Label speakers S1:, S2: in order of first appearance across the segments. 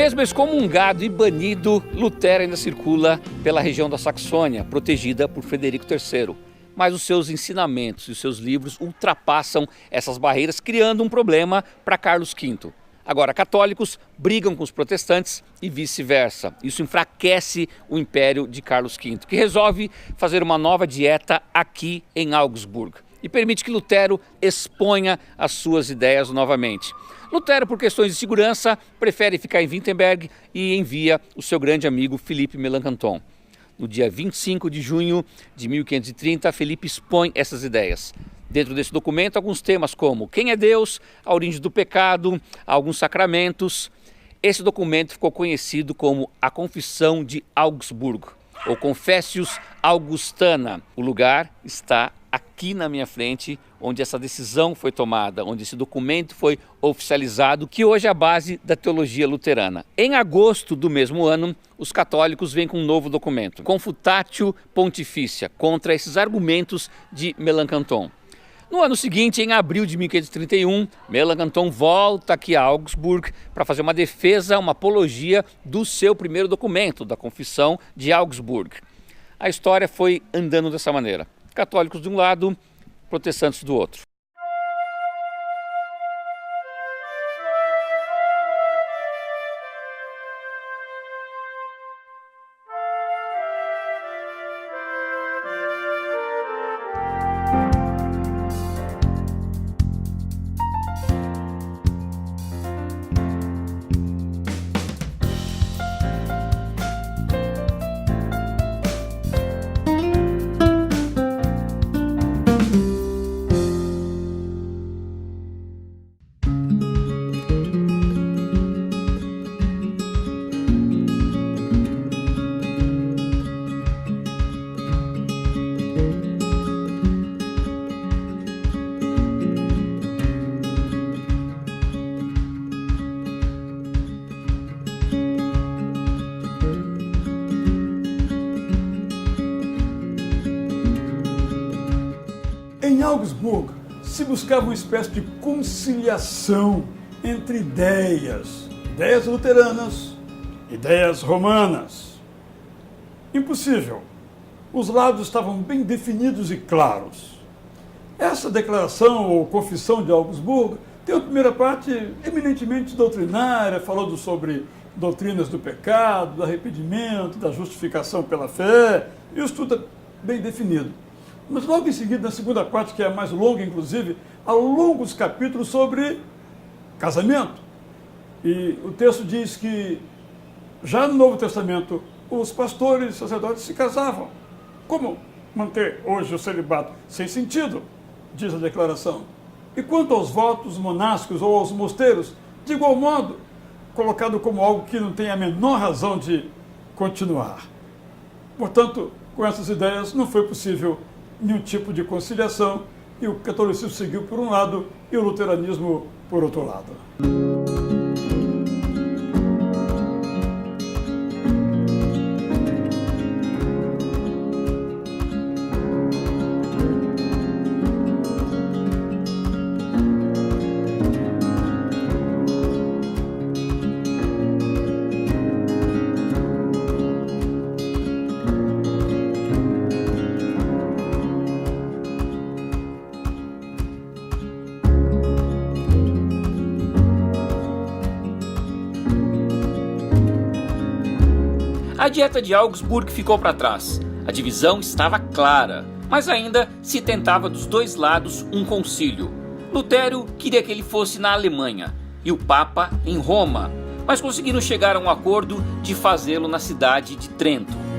S1: Mesmo excomungado e banido, Lutero ainda circula pela região da Saxônia, protegida por Frederico III. Mas os seus ensinamentos e os seus livros ultrapassam essas barreiras, criando um problema para Carlos V. Agora, católicos brigam com os protestantes e vice-versa. Isso enfraquece o império de Carlos V, que resolve fazer uma nova dieta aqui em Augsburgo e permite que Lutero exponha as suas ideias novamente. Lutero, por questões de segurança, prefere ficar em Wittenberg e envia o seu grande amigo Felipe Melanchthon. No dia 25 de junho de 1530, Felipe expõe essas ideias. Dentro desse documento, alguns temas como quem é Deus, a origem do pecado, alguns sacramentos. Esse documento ficou conhecido como a Confissão de Augsburgo, ou Confessius Augustana. O lugar está aqui na minha frente, onde essa decisão foi tomada, onde esse documento foi oficializado, que hoje é a base da teologia luterana. Em agosto do mesmo ano, os católicos vêm com um novo documento, Confutatio Pontificia, contra esses argumentos de Melanchthon. No ano seguinte, em abril de 1531, Melanchthon volta aqui a Augsburgo para fazer uma defesa, uma apologia do seu primeiro documento, da Confissão de Augsburgo. A história foi andando dessa maneira. Católicos de um lado, protestantes do outro.
S2: Em Augsburgo, se buscava uma espécie de conciliação entre ideias luteranas, ideias romanas. Impossível. Os lados estavam bem definidos e claros. Essa declaração ou confissão de Augsburgo tem uma primeira parte eminentemente doutrinária, falando sobre doutrinas do pecado, do arrependimento, da justificação pela fé. Isso tudo é bem definido. Mas logo em seguida, na segunda parte, que é a mais longa, inclusive, há longos capítulos sobre casamento. E o texto diz que, já no Novo Testamento, os pastores e sacerdotes se casavam. Como manter hoje o celibato? Sem sentido, diz a declaração. E quanto aos votos monásticos ou aos mosteiros, de igual modo, colocado como algo que não tem a menor razão de continuar. Portanto, com essas ideias, não foi possível nenhum tipo de conciliação, e o catolicismo seguiu por um lado e o luteranismo por outro lado.
S1: A dieta de Augsburgo ficou para trás. A divisão estava clara, mas ainda se tentava dos dois lados um concílio. Lutero queria que ele fosse na Alemanha e o Papa em Roma, mas conseguiram chegar a um acordo de fazê-lo na cidade de Trento.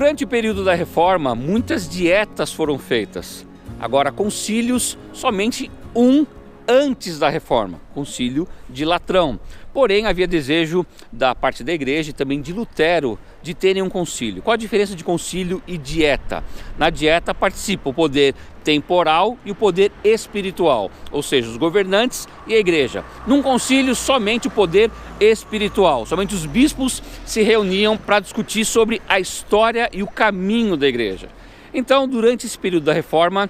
S1: Durante o período da Reforma, muitas dietas foram feitas. Agora, concílios, somente um antes da Reforma, Concílio de Latrão. Porém, havia desejo da parte da Igreja e também de Lutero de terem um concílio. Qual a diferença de concílio e dieta? Na dieta participa o poder temporal e o poder espiritual, ou seja, os governantes e a igreja. Num concílio, somente o poder espiritual, somente os bispos se reuniam para discutir sobre a história e o caminho da igreja. Então, durante esse período da Reforma,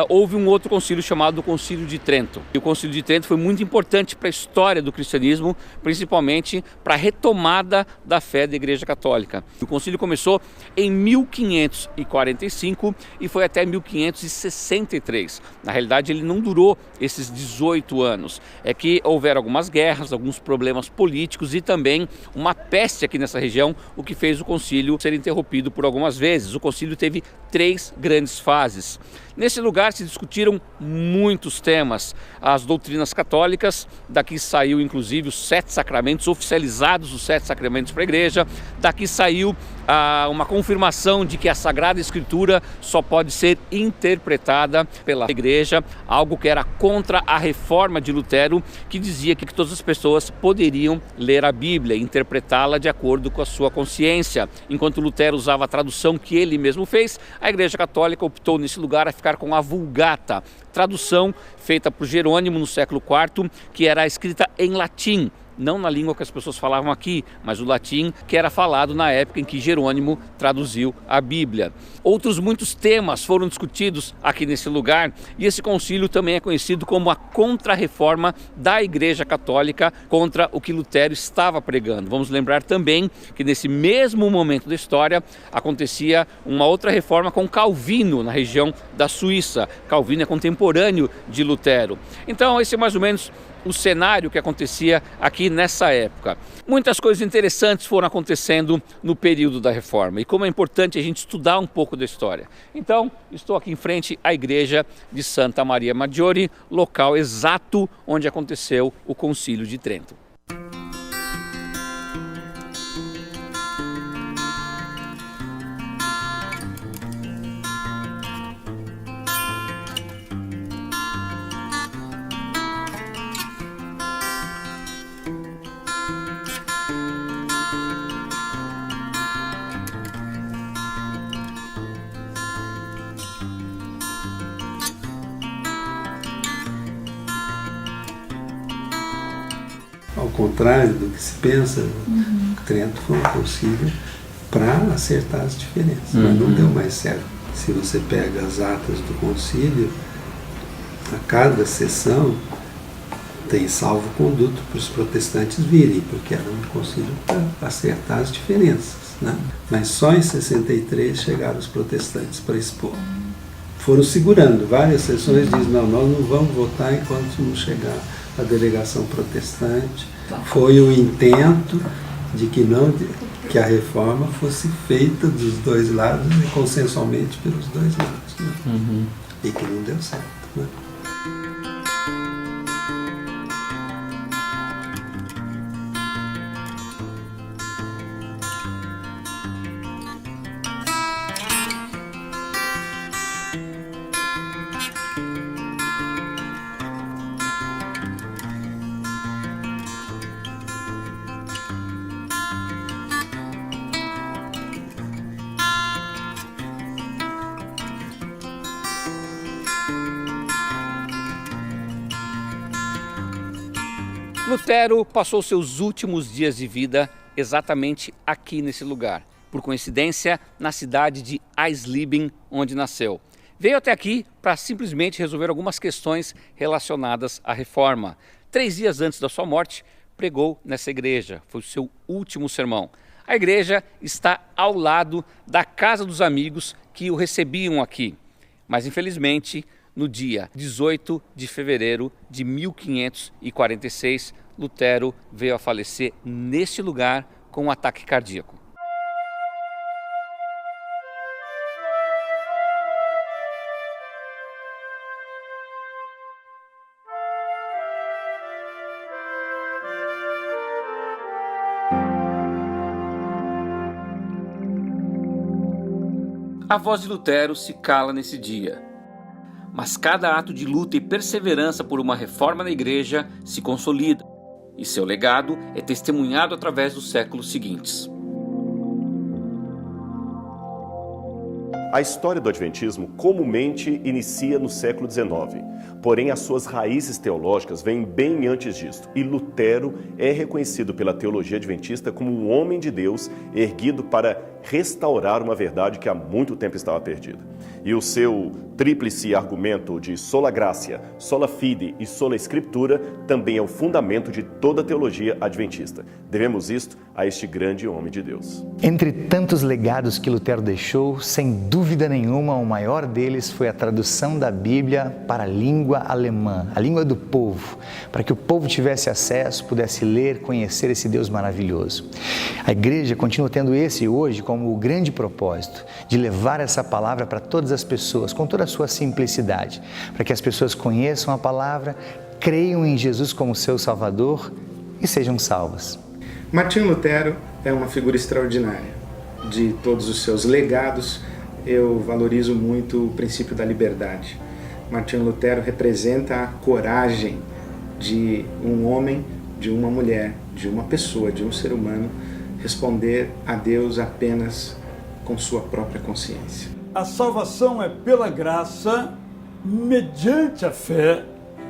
S1: houve um outro concílio chamado Concílio de Trento. E o Concílio de Trento foi muito importante para a história do cristianismo, principalmente para a retomada da fé da Igreja Católica. O concílio começou em 1545 e foi até 1563. Na realidade, ele não durou esses 18 anos. É que houveram algumas guerras, alguns problemas políticos e também uma peste aqui nessa região, o que fez o concílio ser interrompido por algumas vezes. O concílio teve 3 grandes fases. Nesse lugar se discutiram muitos temas, as doutrinas católicas, daqui saiu inclusive os 7 sacramentos, oficializados os 7 sacramentos para a igreja, daqui saiu uma confirmação de que a Sagrada Escritura só pode ser interpretada pela igreja, algo que era contra a reforma de Lutero, que dizia que todas as pessoas poderiam ler a Bíblia e interpretá-la de acordo com a sua consciência. Enquanto Lutero usava a tradução que ele mesmo fez, a Igreja Católica optou nesse lugar a ficar com a Vulgata, tradução feita por Jerônimo no século IV, que era escrita em latim, não na língua que as pessoas falavam aqui, mas o latim que era falado na época em que Jerônimo traduziu a Bíblia. Outros muitos temas foram discutidos aqui nesse lugar e esse concílio também é conhecido como a Contra-Reforma da Igreja Católica contra o que Lutero estava pregando. Vamos lembrar também que nesse mesmo momento da história acontecia uma outra reforma com Calvino na região da Suíça. Calvino é contemporâneo de Lutero. Então esse é mais ou menos o cenário que acontecia aqui nessa época. Muitas coisas interessantes foram acontecendo no período da Reforma e como é importante a gente estudar um pouco da história. Então, estou aqui em frente à igreja de Santa Maria Maggiore, local exato onde aconteceu o Concílio de Trento.
S3: Ao contrário do que se pensa, Trento foi um concílio para acertar as diferenças, mas não deu mais certo. Se você pega as atas do concílio, a cada sessão tem salvo-conduto para os protestantes virem, porque era um concílio para acertar as diferenças, né? Mas só em 63 chegaram os protestantes para expor. Foram segurando, várias sessões dizem, não, nós não vamos votar enquanto não chegar a delegação protestante. Foi o intento de que a reforma fosse feita dos dois lados e consensualmente pelos dois lados, né? E que não deu certo, né?
S1: Lutero passou seus últimos dias de vida exatamente aqui nesse lugar, por coincidência na cidade de Eisleben, onde nasceu. Veio até aqui para simplesmente resolver algumas questões relacionadas à reforma. 3 dias antes da sua morte, pregou nessa igreja, foi o seu último sermão. A igreja está ao lado da casa dos amigos que o recebiam aqui, mas infelizmente no dia 18 de fevereiro de 1546, Lutero veio a falecer neste lugar com um ataque cardíaco. A voz de Lutero se cala nesse dia. Mas cada ato de luta e perseverança por uma reforma na igreja se consolida, e seu legado é testemunhado através dos séculos seguintes.
S4: A história do Adventismo comumente inicia no século XIX, porém as suas raízes teológicas vêm bem antes disso, e Lutero é reconhecido pela teologia adventista como um homem de Deus erguido para restaurar uma verdade que há muito tempo estava perdida. E o seu tríplice argumento de sola gratia, sola fide e sola escritura também é o fundamento de toda a teologia adventista. Devemos isto a este grande homem de Deus.
S5: Entre tantos legados que Lutero deixou, sem dúvida nenhuma, o maior deles foi a tradução da Bíblia para a língua alemã, a língua do povo, para que o povo tivesse acesso, pudesse ler, conhecer esse Deus maravilhoso. A igreja continua tendo esse hoje como o grande propósito de levar essa palavra para todas as pessoas, com toda a sua simplicidade, para que as pessoas conheçam a palavra, creiam em Jesus como seu Salvador e sejam salvas.
S6: Martinho Lutero é uma figura extraordinária. De todos os seus legados, eu valorizo muito o princípio da liberdade. Martinho Lutero representa a coragem de um homem, de uma mulher, de uma pessoa, de um ser humano, responder a Deus apenas com sua própria consciência.
S2: A salvação é pela graça, mediante a fé,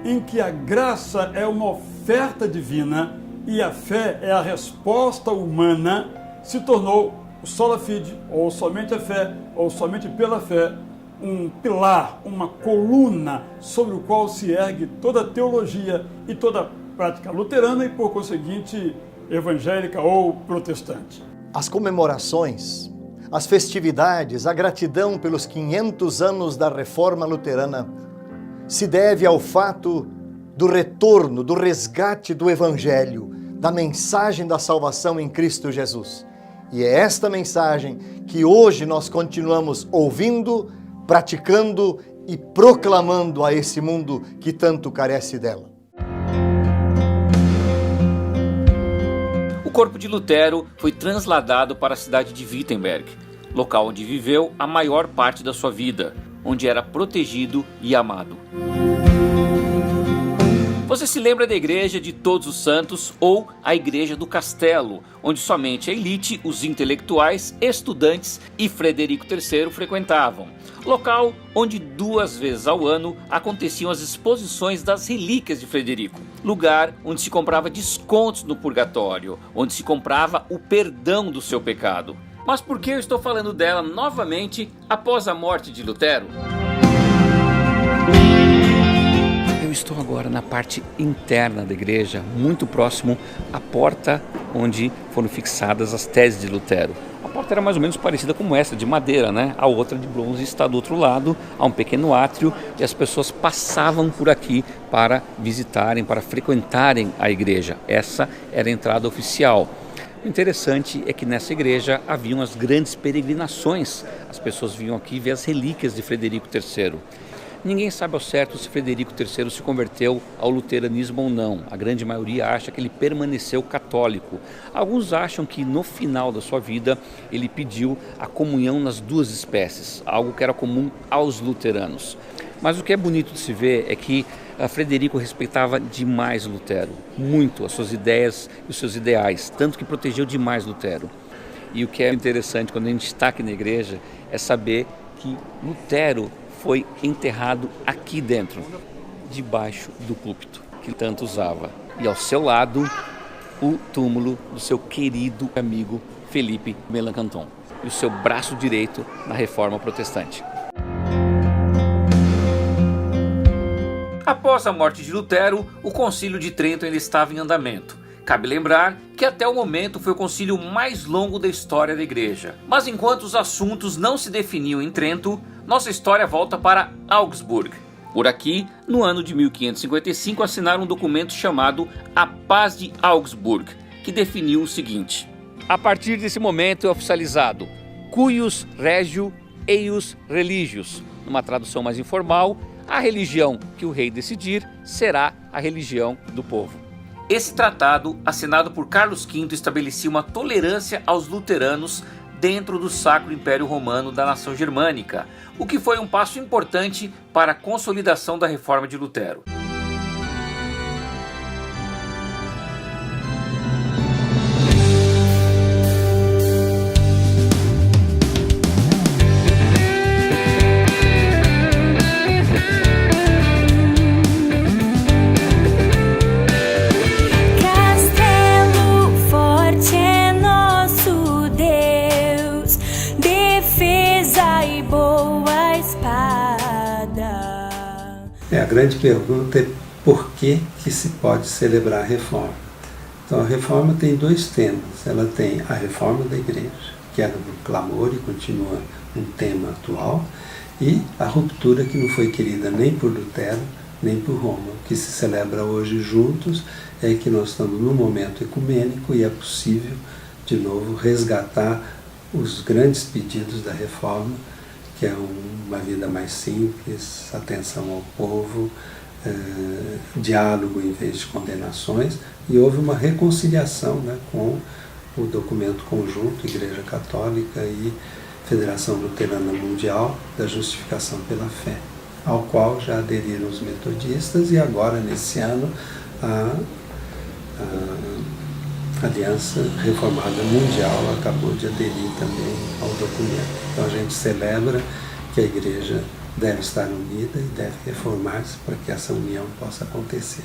S2: em que a graça é uma oferta divina e a fé é a resposta humana, se tornou o sola fide, ou somente a fé, ou somente pela fé, um pilar, uma coluna sobre o qual se ergue toda a teologia e toda a prática luterana e, por conseguinte, evangélica ou protestante.
S7: As comemorações, as festividades, a gratidão pelos 500 anos da Reforma Luterana se deve ao fato do retorno, do resgate do Evangelho, da mensagem da salvação em Cristo Jesus. E é esta mensagem que hoje nós continuamos ouvindo, praticando e proclamando a esse mundo que tanto carece dela.
S1: O corpo de Lutero foi transladado para a cidade de Wittenberg, local onde viveu a maior parte da sua vida, onde era protegido e amado. Você se lembra da Igreja de Todos os Santos ou a Igreja do Castelo, onde somente a elite, os intelectuais, estudantes e Frederico III frequentavam. Local onde 2 vezes ao ano aconteciam as exposições das relíquias de Frederico. Lugar onde se comprava descontos no purgatório, onde se comprava o perdão do seu pecado. Mas por que eu estou falando dela novamente após a morte de Lutero? Eu estou agora na parte interna da igreja, muito próximo à porta onde foram fixadas as teses de Lutero. A porta era mais ou menos parecida como essa, de madeira, né? A outra de bronze está do outro lado, há um pequeno átrio e as pessoas passavam por aqui para visitarem, para frequentarem a igreja. Essa era a entrada oficial. O interessante é que nessa igreja haviam as grandes peregrinações. As pessoas vinham aqui ver as relíquias de Frederico III. Ninguém sabe ao certo se Frederico III se converteu ao luteranismo ou não. A grande maioria acha que ele permaneceu católico. Alguns acham que no final da sua vida ele pediu a comunhão nas 2 espécies, algo que era comum aos luteranos. Mas o que é bonito de se ver é que Frederico respeitava demais Lutero, muito as suas ideias e os seus ideais, tanto que protegeu demais Lutero. E o que é interessante quando a gente está aqui na igreja é saber que Lutero foi enterrado aqui dentro, debaixo do púlpito, que tanto usava. E ao seu lado, o túmulo do seu querido amigo Felipe Melanchthon, e o seu braço direito na Reforma Protestante. Após a morte de Lutero, o Concílio de Trento ainda estava em andamento. Cabe lembrar que até o momento foi o concílio mais longo da história da igreja. Mas enquanto os assuntos não se definiam em Trento, nossa história volta para Augsburg. Por aqui, no ano de 1555, assinaram um documento chamado A Paz de Augsburg, que definiu o seguinte: a partir desse momento é oficializado cuius regio eius religios. Numa tradução mais informal, a religião que o rei decidir será a religião do povo. Esse tratado, assinado por Carlos V, estabelecia uma tolerância aos luteranos dentro do Sacro Império Romano da nação germânica, o que foi um passo importante para a consolidação da reforma de Lutero.
S8: defesa e boa espada.
S3: A grande pergunta é por que se pode celebrar a reforma. Então a reforma tem dois temas. Ela tem a reforma da igreja, que era um clamor e continua um tema atual, e a ruptura que não foi querida nem por Lutero, nem por Roma. O que se celebra hoje juntos é que nós estamos num momento ecumênico e é possível, de novo, resgatar os grandes pedidos da reforma, que é uma vida mais simples, atenção ao povo, diálogo em vez de condenações, e houve uma reconciliação, né, com o documento conjunto Igreja Católica e Federação Luterana Mundial da Justificação pela Fé, ao qual já aderiram os metodistas, e agora, nesse ano, a Aliança Reformada Mundial acabou de aderir também ao documento. Então a gente celebra que a Igreja deve estar unida e deve reformar-se para que essa união possa acontecer.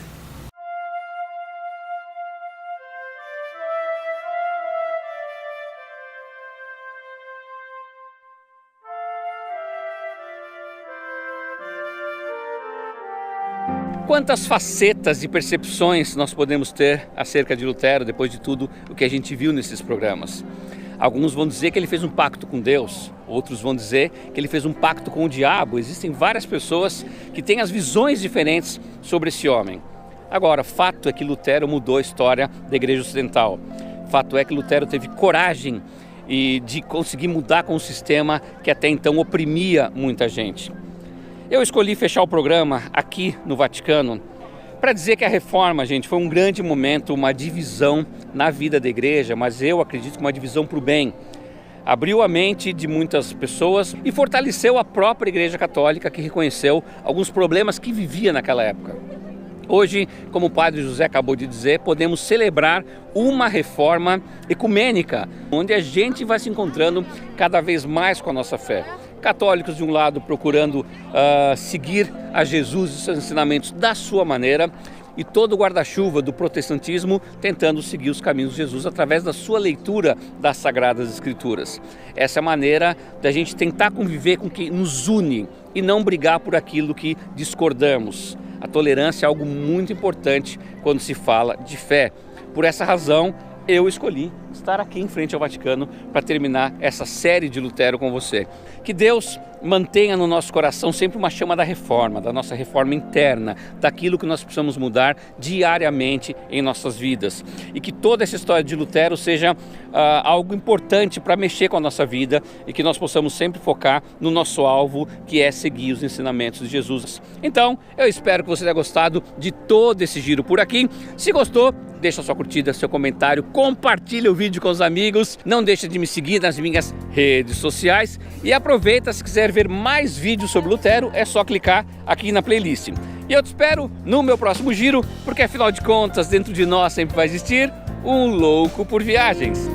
S1: Quantas facetas e percepções nós podemos ter acerca de Lutero depois de tudo o que a gente viu nesses programas? Alguns vão dizer que ele fez um pacto com Deus, outros vão dizer que ele fez um pacto com o diabo. Existem várias pessoas que têm as visões diferentes sobre esse homem. Agora, fato é que Lutero mudou a história da Igreja Ocidental. Fato é que Lutero teve coragem de conseguir mudar com um sistema que até então oprimia muita gente. Eu escolhi fechar o programa aqui no Vaticano para dizer que a reforma, gente, foi um grande momento, uma divisão na vida da igreja, mas eu acredito que uma divisão para o bem. Abriu a mente de muitas pessoas e fortaleceu a própria Igreja Católica, que reconheceu alguns problemas que vivia naquela época. Hoje, como o Padre José acabou de dizer, podemos celebrar uma reforma ecumênica, onde a gente vai se encontrando cada vez mais com a nossa fé. Católicos de um lado procurando seguir a Jesus e seus ensinamentos da sua maneira, e todo o guarda-chuva do protestantismo tentando seguir os caminhos de Jesus através da sua leitura das Sagradas Escrituras. Essa é a maneira da gente tentar conviver com o que nos une e não brigar por aquilo que discordamos. A tolerância é algo muito importante quando se fala de fé. Por essa razão, eu escolhi estar aqui em frente ao Vaticano para terminar essa série de Lutero com você. Que Deus mantenha no nosso coração sempre uma chama da reforma, da nossa reforma interna, daquilo que nós precisamos mudar diariamente em nossas vidas. E que toda essa história de Lutero seja algo importante para mexer com a nossa vida e que nós possamos sempre focar no nosso alvo, que é seguir os ensinamentos de Jesus. Então, eu espero que você tenha gostado de todo esse giro por aqui. Se gostou, deixa sua curtida, seu comentário, compartilha o vídeo com os amigos, não deixa de me seguir nas minhas redes sociais e aproveita, se quiser ver mais vídeos sobre Lutero, é só clicar aqui na playlist. E eu te espero no meu próximo giro, porque afinal de contas, dentro de nós sempre vai existir um louco por viagens.